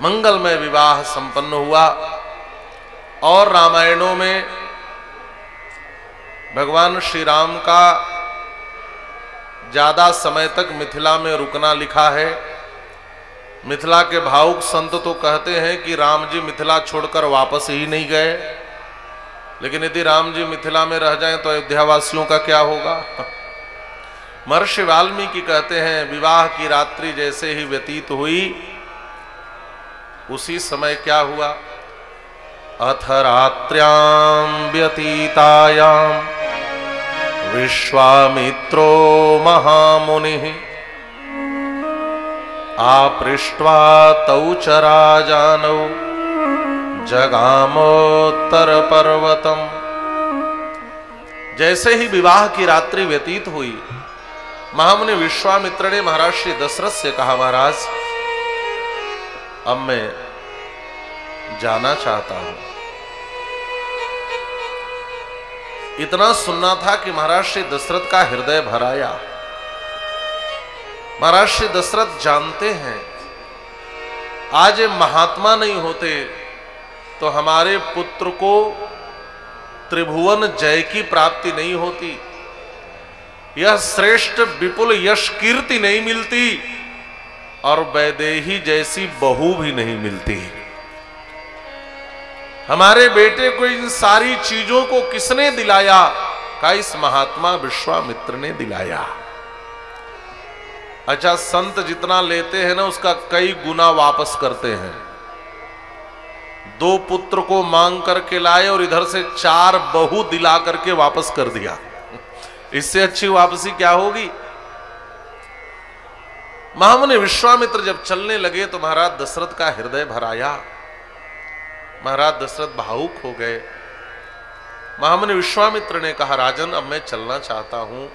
मंगलमय विवाह संपन्न हुआ। और रामायणों में भगवान श्री राम का ज्यादा समय तक मिथिला में रुकना लिखा है। मिथिला के भावुक संत तो कहते हैं कि राम जी मिथिला छोड़कर वापस ही नहीं गए, लेकिन यदि राम जी मिथिला में रह जाएं तो अयोध्या वासियों का क्या होगा। महर्षि वाल्मीकि कहते हैं विवाह की रात्रि जैसे ही व्यतीत हुई उसी समय क्या हुआ, अथ रात्र्याम व्यतीतायाम विश्वामित्रो महामुनिः आपृष्ट्वा तौ च राजानौ जगामोत्तर पर्वतम। जैसे ही विवाह की रात्रि व्यतीत हुई, महामुनि विश्वामित्र ने महाराज श्री दशरथ से कहा, महाराज अब मैं जाना चाहता हूं। इतना सुनना था कि महाराज श्री दशरथ का हृदय भर आया। महाराज श्री दशरथ जानते हैं आज ये महात्मा नहीं होते तो हमारे पुत्र को त्रिभुवन जय की प्राप्ति नहीं होती, यह श्रेष्ठ विपुल यश कीर्ति नहीं मिलती और वैदेही जैसी बहू भी नहीं मिलती। हमारे बेटे को इन सारी चीजों को किसने दिलाया? का इस महात्मा विश्वामित्र ने दिलाया। अच्छा, संत जितना लेते हैं ना उसका कई गुना वापस करते हैं। 2 पुत्र को मांग करके लाए और इधर से 4 बहू दिला करके वापस कर दिया। इससे अच्छी वापसी क्या होगी? महामुनि विश्वामित्र जब चलने लगे तो महाराज दशरथ का हृदय भर आया। महाराज दशरथ भावुक हो गए। महामुनि विश्वामित्र ने कहा, राजन अब मैं चलना चाहता हूं।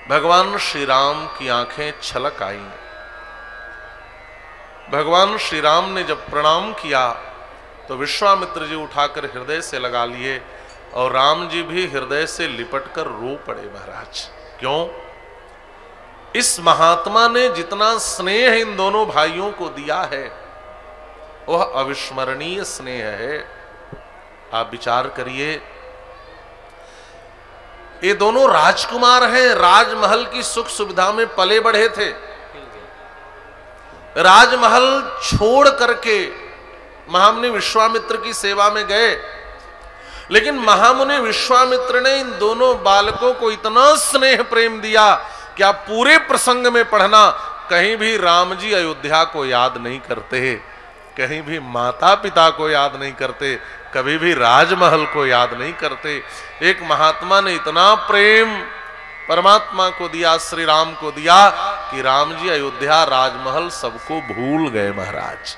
भगवान श्री राम की आंखें छलक आईं। भगवान श्री राम ने जब प्रणाम किया तो विश्वामित्र जी उठाकर हृदय से लगा लिए और राम जी भी हृदय से लिपटकर रो पड़े। महाराज क्यों? इस महात्मा ने जितना स्नेह इन दोनों भाइयों को दिया है वह अविस्मरणीय स्नेह है। आप विचार करिए, ये दोनों राजकुमार हैं, राजमहल की सुख सुविधा में पले बढ़े थे। राजमहल छोड़ करके महामुनि विश्वामित्र की सेवा में गए, लेकिन महामुनि विश्वामित्र ने इन दोनों बालकों को इतना स्नेह प्रेम दिया कि आप पूरे प्रसंग में पढ़ना, कहीं भी राम जी अयोध्या को याद नहीं करते, कहीं भी माता पिता को याद नहीं करते, कभी भी राजमहल को याद नहीं करते। एक महात्मा ने इतना प्रेम परमात्मा को दिया, श्री राम को दिया कि राम जी अयोध्या राजमहल सबको भूल गए। महाराज